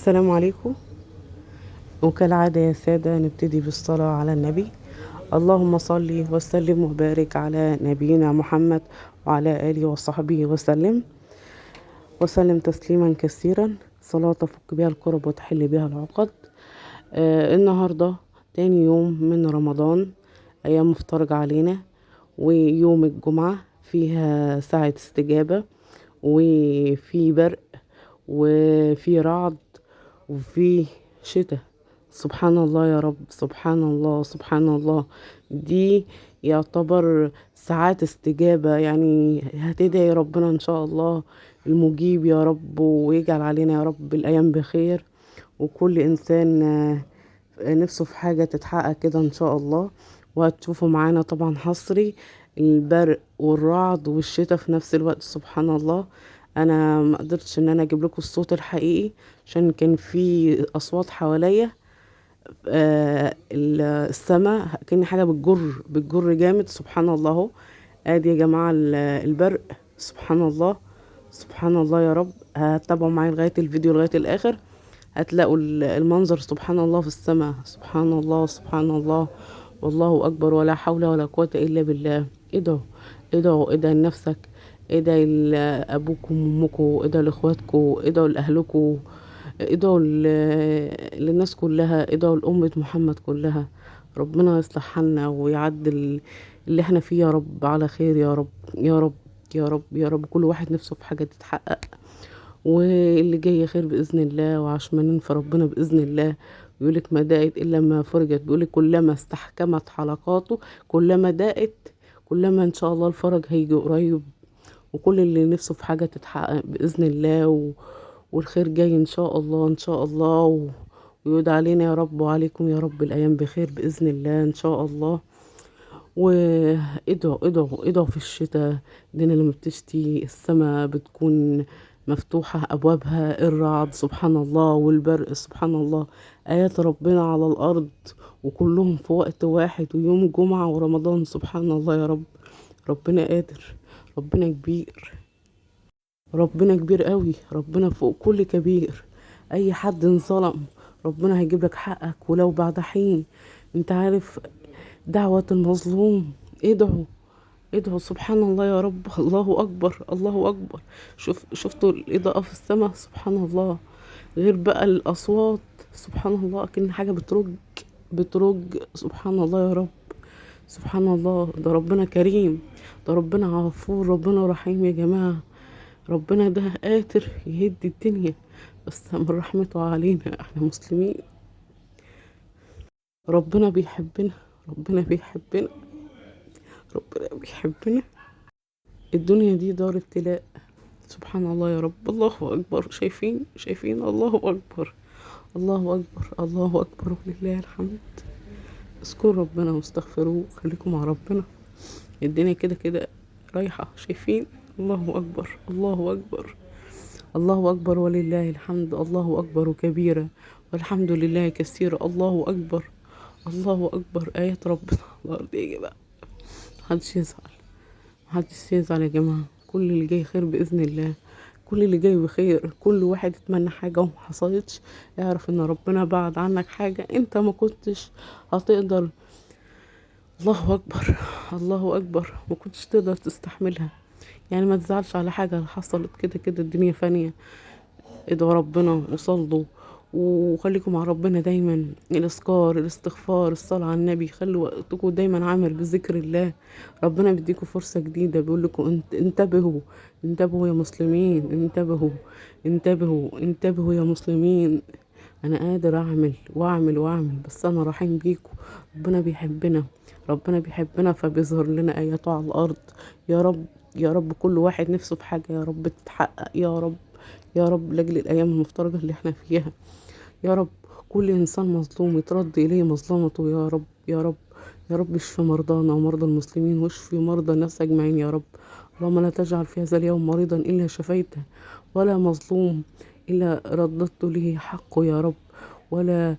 السلام عليكم. وكالعادة يا سادة نبتدي بالصلاة على النبي. اللهم صل وسلم وبارك على نبينا محمد وعلى آله وصحبه وسلم وسلم تسليما كثيرا، صلاة تفك بها الكرب وتحل بها العقد. النهاردة تاني يوم من رمضان، أيام مفترج علينا، ويوم الجمعة فيها ساعة استجابة، وفي برق، وفي رعد، وفي شتاء. سبحان الله يا رب، سبحان الله سبحان الله. دي يعتبر ساعات استجابة، يعني هتدعي ربنا ان شاء الله المجيب يا رب، ويجعل علينا يا رب الأيام بخير، وكل إنسان نفسه في حاجة تتحقق كده ان شاء الله. وهتشوفوا معانا طبعا حصري البرق والرعد والشتاء في نفس الوقت. سبحان الله. انا ما قدرتش ان انا اجيب لكم الصوت الحقيقي عشان كان في اصوات حواليا. السماء كأن حاجة بتجر جامد. سبحان الله اهو. ادي يا جماعة البرق. سبحان الله سبحان الله يا رب. هتتابعوا معايا لغاية الفيديو لغاية الآخر، هتلاقوا المنظر. سبحان الله في السماء. سبحان الله سبحان الله. والله أكبر، ولا حول ولا قوة إلا بالله. ادعوا ادعوا، ادعوا لنفسك، ادعوا لأبوكم وأمكم، ادعوا لإخواتكم، ادعوا لأهلكم، ادعوا للناس كلها، ادعوا لأمة محمد كلها. ربنا يصلح حالنا ويعدل اللي احنا فيه يا رب على خير يا رب يا رب يا رب يا رب. كل واحد نفسه في حاجة تتحقق، واللي جاي خير بإذن الله، وعشمانين في ربنا بإذن الله. بيقولك ما داءت إلا ما فرجت. بيقولك كلما استحكمت حلقاته كلما داءت، كلما إن شاء الله الفرج هيجي قريب. وكل اللي نفسه في حاجة تتحقق بإذن الله، والخير جاي إن شاء الله إن شاء الله، ويود علينا يا رب وعليكم يا رب الأيام بخير بإذن الله إن شاء الله. وادعوا ادعوا ادعوا في الشتاء. الدنيا لما بتشتي السماء بتكون مفتوحة أبوابها، الرعد سبحان الله والبرق سبحان الله. آيات ربنا على الأرض، وكلهم في وقت واحد، ويوم جمعة ورمضان. سبحان الله يا رب. ربنا قادر، ربنا كبير، ربنا كبير قوي، ربنا فوق كل كبير. أي حد انظلم ربنا هيجيب لك حقك ولو بعد حين. انت عارف دعوة المظلوم. ادعوا ادعوا. سبحان الله يا رب. الله أكبر الله أكبر. شفتوا الإضاءة في السماء. سبحان الله. غير بقى الأصوات. سبحان الله، كأن حاجة بترج. سبحان الله يا رب. سبحان الله. ده ربنا كريم، ده ربنا غفور، ربنا رحيم يا جماعة. ربنا ده قادر يهدي الدنيا، بس من رحمته علينا احنا مسلمين. ربنا بيحبنا، ربنا بيحبنا، ربنا بيحبنا. الدنيا دي دار ابتلاء. سبحان الله يا رب. الله أكبر. شايفين الله أكبر الله أكبر الله أكبر ولله الحمد. اذكروا ربنا واستغفروه، خليكم مع ربنا. الدنيا كده كده رايحة. شايفين. الله أكبر الله أكبر الله أكبر ولله الحمد. الله أكبر كبيرا والحمد لله كثيرا. الله أكبر الله أكبر. آيات ربنا على الأرض. يجي بقى محدش يزعل، محدش يزعل يا جماعة. كل اللي جاي خير بإذن الله، كل اللي جاي بخير. كل واحد يتمنى حاجة وما حصلتش، اعرف ان ربنا بعد عنك حاجة انت ما كنتش هتقدر. الله اكبر الله اكبر. ما كنتش تقدر تستحملها. يعني ما تزعلش على حاجة حصلت، كده كده الدنيا فانية. ادعوا ربنا وصلوا، وخليكم مع ربنا دايما. الاذكار، الاستغفار، الصلاة على النبي. خلوا وقتكم دايما عامر بذكر الله. ربنا بيديكم فرصة جديدة، بيقول لكم انتبهوا. انتبهوا يا مسلمين، انتبهوا انتبهوا انتبهوا يا مسلمين. انا قادر اعمل واعمل واعمل، بس انا رحيم بيكم. ربنا بيحبنا، ربنا بيحبنا فبيظهر لنا اياته على الارض. يا رب يا رب. كل واحد نفسه في حاجة يا رب تتحقق يا رب يا رب، لاجل الايام المفترجة اللي احنا فيها يا رب. كل انسان مظلوم يترد اليه مظلمته يا رب يا رب يا رب. اشف مرضانا ومرضى المسلمين، واشف مرضى الناس اجمعين يا رب. اللهم لا تجعل في هذا اليوم مريضا الا شفيته، ولا مظلوم الا رددت له حقه يا رب، ولا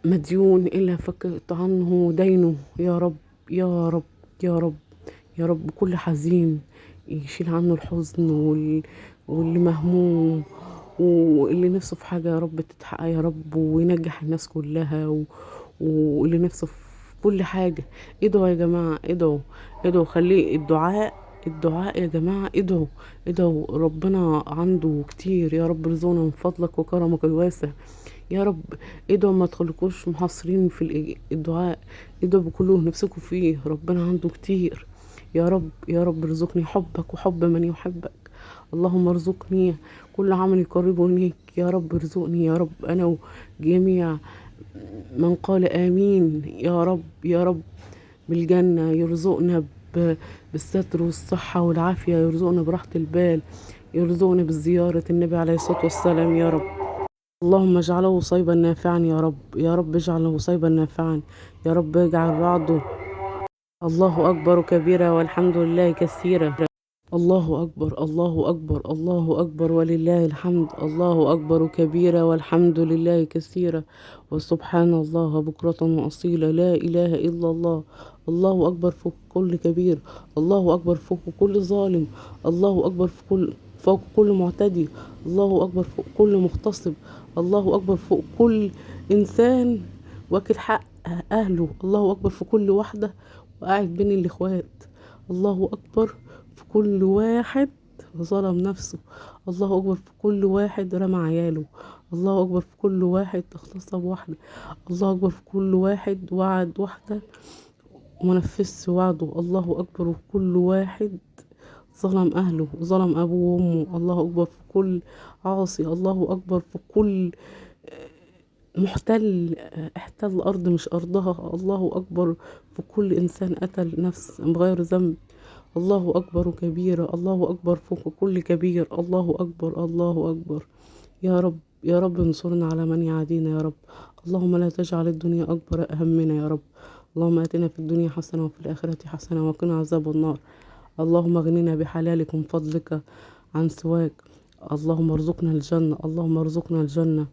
مديون الا فكت عنه دينه يا رب يا رب يا رب يا رب. كل حزين يشيل عنه الحزن واللي مهموم واللي نفسه في حاجة يا رب تتحقق يا رب، وينجح الناس كلها واللي نفسه في كل حاجة. ادعوا يا جماعة، ادعوا، ادعوا، خليه الدعاء، الدعاء يا جماعة، ادعوا، ادعوا، ربنا عنده كتير. يا رب ارزقنا من فضلك وكرمك الواسع يا رب. ادعوا، ما تخليكوش محاصرين في الدعاء، ادعوا بكله نفسكم فيه، ربنا عنده كتير. يا رب، يا رب ارزقني حبك وحب من يحبك. اللهم ارزقني كل عمل يقربني ليك يا رب. ارزقني يا رب انا وجميع من قال امين يا رب، يا رب، بالجنة. يرزقنا بالستر والصحة والعافية، يرزقنا براحة البال، يرزقنا بزيارة النبي عليه الصلاة والسلام يا رب. اللهم اجعله صيبا نافعا يا رب، يا رب اجعله صيبا نافعا، يا رب اجعل بعضه. الله أكبر كبيرا والحمد لله كثيرا. الله أكبر، الله أكبر، الله أكبر ولله الحمد. الله أكبر كبيرا والحمد لله كثيرا، وسبحان الله بكرة وأصيلا. لا إله إلا الله. الله أكبر فوق كل كبير، الله أكبر فوق كل ظالم، الله أكبر فوق كل معتدي، الله أكبر فوق كل مغتصب، الله أكبر فوق كل إنسان واكل حق أهله، الله أكبر في كل واحدة وقاعد بين الإخوات، الله أكبر في كل واحد ظلم نفسه، الله أكبر في كل واحد رمى عياله، الله أكبر في كل واحد اغتصب واحدة، الله أكبر في كل واحد وعد واحدة ومنفذش وعده، الله أكبر في كل واحد ظلم أهله وظلم أبوه وأمه، الله أكبر في كل عاصي، الله أكبر في كل محتل، احتل الأرض مش أرضها، الله أكبر في كل إنسان قتل نفس بغير ذنب، الله أكبر كبيرا، الله أكبر فوق كل كبير، الله أكبر، الله أكبر. يا رب، يا رب انصرنا على من يعادينا يا رب. اللهم لا تجعل الدنيا أكبر همنا يا رب. اللهم آتنا في الدنيا حسنة وفي الآخرة حسنة وقنا عذاب النار. اللهم اغننا بحلالك من فضلك عن سواك. اللهم ارزقنا الجنة، اللهم ارزقنا الجنة،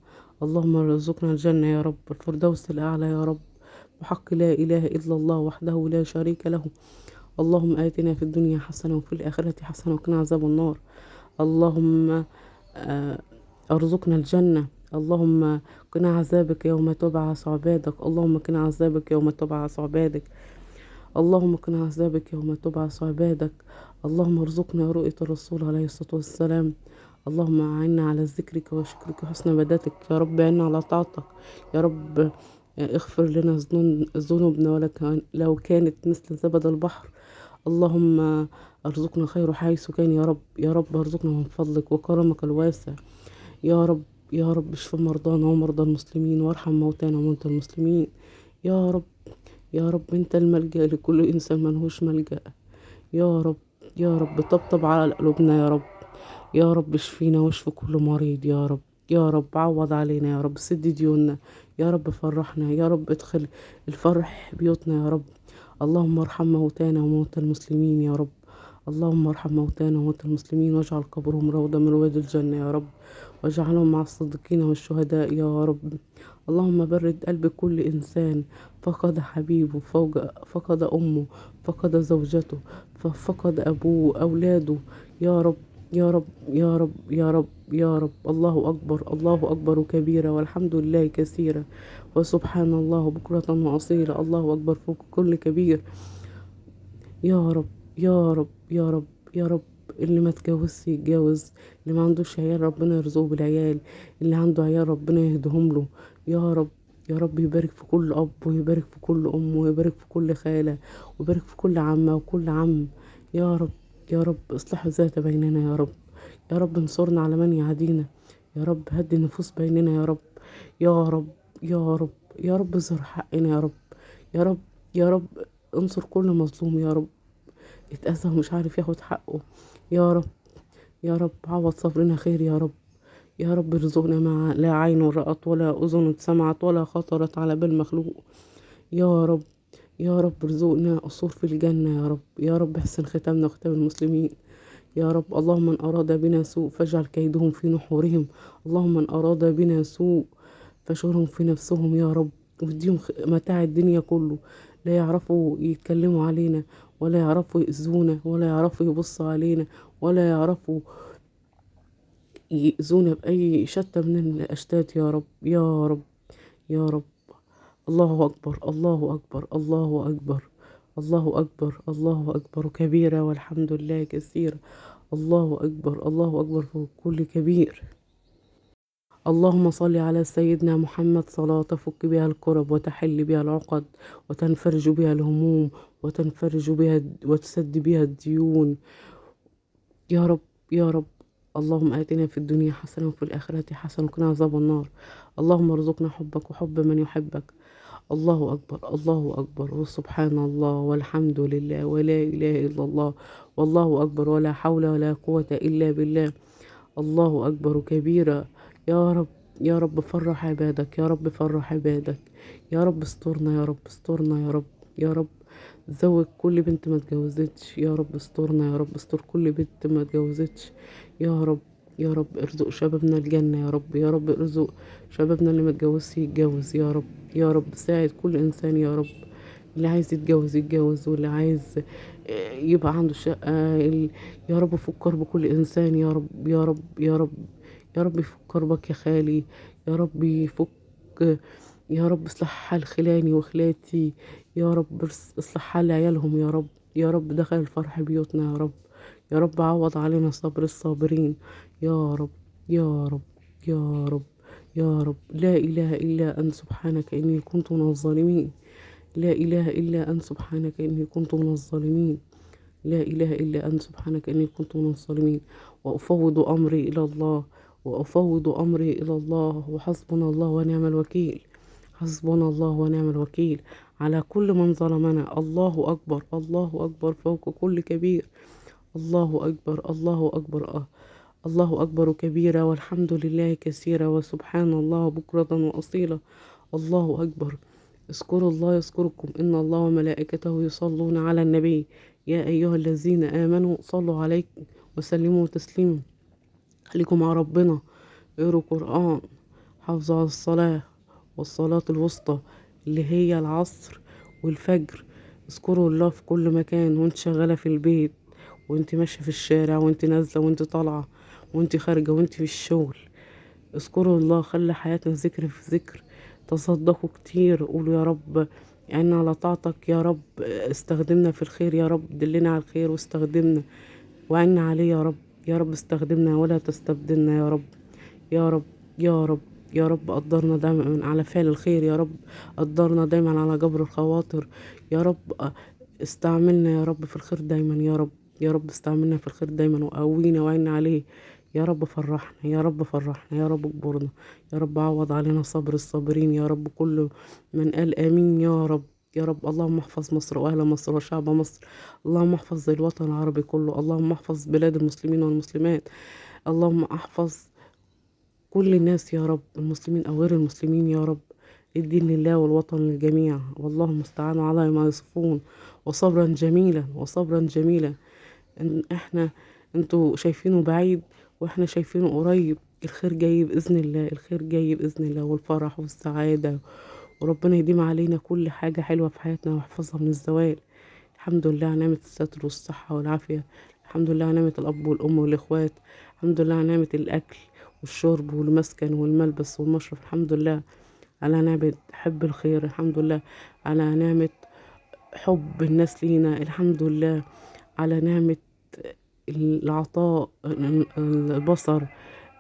اللهم ارزقنا الجنة يا رب، الفردوس الأعلى يا رب، بحق لا إله إلا الله وحده لا شريك له. اللهم آتنا في الدنيا حسنة وفي الآخرة حسنة وقنا عذاب النار. اللهم آه، ارزقنا الجنة. اللهم قنا عذابك يوم تبعث عبادك، اللهم قنا عذابك يوم تبعث عبادك، اللهم قنا عذابك يوم تبعث عبادك. اللهم ارزقنا رؤية الرسول عليه الصلاة والسلام. اللهم أعنا على ذكرك وشكرك وحسن عبادتك يا رب، أعنا على طاعتك يا رب. اغفر لنا ذنوبنا لو كانت مثل زبد البحر. اللهم ارزقنا خير حيث كان يا رب، يا رب ارزقنا من فضلك وكرمك الواسع يا رب. يا رب اشف مرضانا ومرضى المسلمين، وارحم موتانا وموتى المسلمين يا رب. يا رب انت الملجأ لكل انسان ملهوش ملجأ يا رب. يا رب طبطب على قلوبنا يا رب، يا رب اشفينا واشف كل مريض يا رب. يا رب عوض علينا يا رب، سد ديوننا يا رب، فرحنا يا رب، ادخل الفرح بيوتنا يا رب. اللهم ارحم موتانا وموتى المسلمين يا رب. اللهم ارحم موتانا وموتى المسلمين، واجعل قبرهم روضة من رواد الجنة يا رب، واجعلهم مع الصديقين والشهداء يا رب. اللهم برد قلب كل إنسان فقد حبيبه، فقد أمه، فقد زوجته، فقد أبوه، أولاده يا رب، يا رب، يا رب، يا رب، يا رب. الله أكبر، الله أكبر كبيرا والحمد لله كثيرا، وسبحان الله بكرة وأصيلا. الله أكبر فوق كل كبير يا رب، يا رب، يا رب، يا رب. اللي ما تجوزش يتجوز، اللي ما عندوش عيال ربنا يرزقه بالعيال، اللي عنده عيال ربنا يهدهم له يا رب. يا رب يبارك في كل أب، ويبارك في كل أم، ويبارك في كل خالة، ويبارك في كل عمة وكل عم يا رب. يا رب اصلح ذات بيننا يا رب. يا رب انصرنا على من يعادينا يا رب. هدي النفوس بيننا يا رب، يا رب، يا رب، يا رب اظهر حقنا يا رب، يا رب، يا رب انصر كل مظلوم يا رب اتأذى ومش عارف ياخد حقه يا رب. يا رب عوض صبرنا خير يا رب. يا رب ارزقنا مع لا عين رأت ولا أذن سمعت ولا خطرت على بال مخلوق يا رب. يا رب ارزقنا قصور في الجنة يا رب. يا رب احسن ختامنا وختام المسلمين يا رب. اللهم من أراد بنا سوء فاجعل كيدهم في نحورهم، اللهم من أراد بنا سوء فاشغلهم في نفسهم يا رب، واديهم متاع الدنيا كله، لا يعرفوا يتكلموا علينا، ولا يعرفوا يأذونا، ولا يعرفوا يبصوا علينا، ولا يعرفوا يأذونا بأي شتى من الأشتات يا رب يا رب يا رب. الله أكبر الله أكبر الله أكبر الله أكبر الله أكبر كبيرا والحمد لله كثيرا. الله أكبر الله أكبر فوق كل كبير. اللهم صل على سيدنا محمد صلاة تفك بها الكرب وتحل بها العقد وتنفرج بها الهموم وتنفرج بها وتسد بها الديون يا رب يا رب. اللهم آتنا في الدنيا حسنة وفي الآخرة حسنة وقنا عذاب النار. اللهم ارزقنا حبك وحب من يحبك. الله أكبر الله أكبر وسبحان الله والحمد لله ولا إله إلا الله والله أكبر ولا حول ولا قوة إلا بالله. الله أكبر كبيرا. يا رب يا رب فرح عبادك يا رب فرح عبادك. يا رب استرنا يا رب استرنا يا رب يا رب. زوج كل بنت ما اتجوزتش يا رب استرنا يا رب استر كل بنت ما اتجوزتش يا رب يا رب. ارزق شبابنا الجنة يا رب يا رب. ارزق شبابنا اللي ما اتجوزش يتجوز يا رب يا رب. ساعد كل إنسان يا رب، اللي عايز يتجوز يتجوز واللي عايز يبقى عنده شقة يا رب فكر بكل إنسان يا رب يا رب يا رب. يا رب يفك كربك يا خالي. يا رب يفك. يا رب اصلح حال خلاني وخلاتي. يا رب اصلح حال عيالهم يا رب. يا رب دخل الفرح بيوتنا يا رب. يا رب عوض علينا صبر الصابرين يا رب يا رب يا رب يا رب. لا إله إلا أنت سبحانك إني كنت من الظالمين. لا إله إلا أنت سبحانك إني كنت من الظالمين. لا إله إلا أنت سبحانك إني كنت من الظالمين. وأفوض أمري إلى الله وأفوض أمري إلى الله وحسبنا الله ونعم الوكيل. حسبنا الله ونعم الوكيل على كل من ظلمنا. الله أكبر الله أكبر فوق كل كبير. الله أكبر الله أكبر الله أكبر كبيرا والحمد لله كثيرا وسبحان الله بكرة وأصيلا. الله أكبر. اذكروا الله يذكركم إن الله وملائكته يصلون على النبي يا أيها الذين آمنوا صلوا عليه وسلموا تسليما. خليكم مع ربنا. اقروا قرآن. حافظوا على الصلاة والصلاة الوسطى اللي هي العصر والفجر. اذكروا الله في كل مكان وانت شغالة في البيت وانت ماشية في الشارع وانت نازلة وانت طالعة وانت خارجة وانت في الشغل. اذكروا الله. خلي حياتنا ذكر في ذكر. تصدقوا كتير. قولوا يا رب يعني على طاعتك يا رب. استخدمنا في الخير يا رب. دلنا على الخير واستخدمنا وعنا عليه يا رب. يا رب استخدمنا ولا تستبدلنا يا رب يا رب يا رب يا رب. قدرنا دايما على فعل الخير يا رب. قدرنا دايما على جبر الخواطر يا رب. استعملنا يا رب في الخير دايما يا رب. يا رب استعملنا في الخير دايما وقوينا وعنا عليه يا رب. فرحنا يا رب فرحنا يا رب اجبرنا يا رب. عوض علينا صبر الصابرين يا رب. كل من قال آمين يا رب يا رب. اللهم احفظ مصر وأهل مصر وشعب مصر. اللهم احفظ الوطن العربي كله. اللهم احفظ بلاد المسلمين والمسلمات. اللهم احفظ كل الناس يا رب المسلمين أو غير المسلمين يا رب. الدين لله والوطن للجميع والله المستعان على ما يصفون. وصبرا جميلا وصبرا جميلا. انتوا شايفينه بعيد واحنا شايفينه قريب. الخير جاي بإذن الله. الخير جاي بإذن الله والفرح والسعادة. وربنا يديم علينا كل حاجة حلوة في حياتنا ويحفظها من الزوال. الحمد لله على نعمة الستر والصحة والعافية. الحمد لله على نعمة الأب والأم والإخوات. الحمد لله على نعمة الأكل والشرب والمسكن والملبس والمشرب. الحمد لله على نعمة حب الخير. الحمد لله على نعمة حب الناس لينا. الحمد لله على نعمة العطاء البصر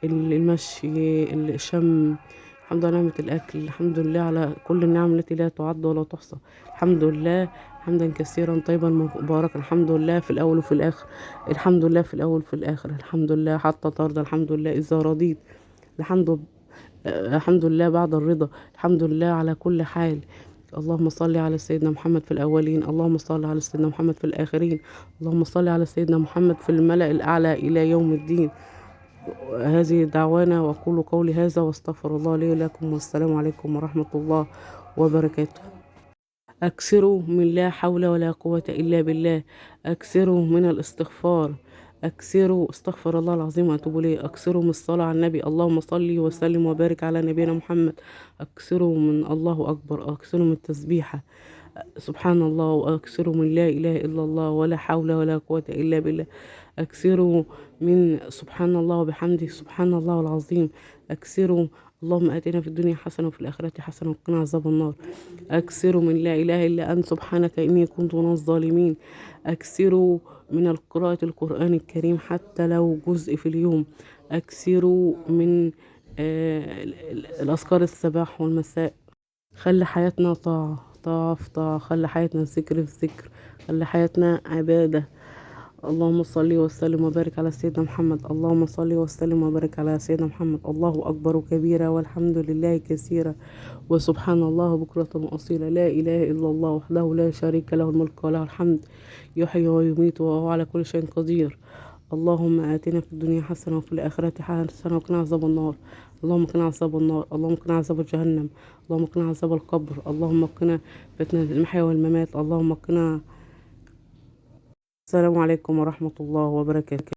المشي الشم. الحمد لله نعمة الأكل. الحمد لله على كل النعم التي لا تعد ولا تحصى. الحمد لله حمدا كثيرا طيبا مباركا. الحمد لله في الأول وفي الآخر. الحمد لله في الأول وفي الآخر. الحمد لله حتى ترضى. الحمد لله إذا رضيت. الحمد لله بعد الرضا. الحمد لله على كل حال. اللهم صل على سيدنا محمد في الأولين. اللهم صل على سيدنا محمد في الآخرين. اللهم صل على سيدنا محمد في الملأ الأعلى إلى يوم الدين. هذه دعوانا وأقول قولي هذا واستغفر الله لي ولكم والسلام عليكم ورحمة الله وبركاته. أكثروا من لا حول ولا قوة إلا بالله. أكثروا من الاستغفار. أكثروا استغفر الله العظيم وأتوب إليه. أكثروا من الصلاة على النبي. اللهم صل وسلم وبارك على نبينا محمد. أكثروا من الله أكبر. أكثروا من التسبيحة سبحان الله. وأكثروا من لا إله إلا الله ولا حول ولا قوة إلا بالله. أكثروا من سبحان الله وبحمده سبحان الله العظيم. أكثروا اللهم آتنا في الدنيا حسنة وفي الآخرة حسنة وقنا عذاب النار. أكثروا من لا إله إلا أنت سبحانك إني كنت من الظالمين. أكثروا من قراءة القرآن الكريم حتى لو جزء في اليوم. أكثروا من الأذكار الصباح والمساء. خلي حياتنا طاعة في طاعة، خلي حياتنا ذكر في ذكر، خلي حياتنا عبادة. اللهم صل وسلم وبارك على سيدنا محمد. اللهم صل وسلم وبارك على سيدنا محمد. الله أكبر كبيرا والحمد لله كثيرا وسبحان الله بكرة وأصيلا. لا إله إلا الله وحده لا شريك له الملك وله الحمد يحيي ويميت وهو على كل شيء قدير. اللهم آتنا في الدنيا حسنة وفي الآخرة حسنة وقنا عذاب النار. اللهم قنا عذاب النار. اللهم قنا عذاب جهنم. اللهم قنا عذاب القبر. اللهم قنا فتنة المحيا والممات. اللهم قنا. السلام عليكم ورحمة الله وبركاته.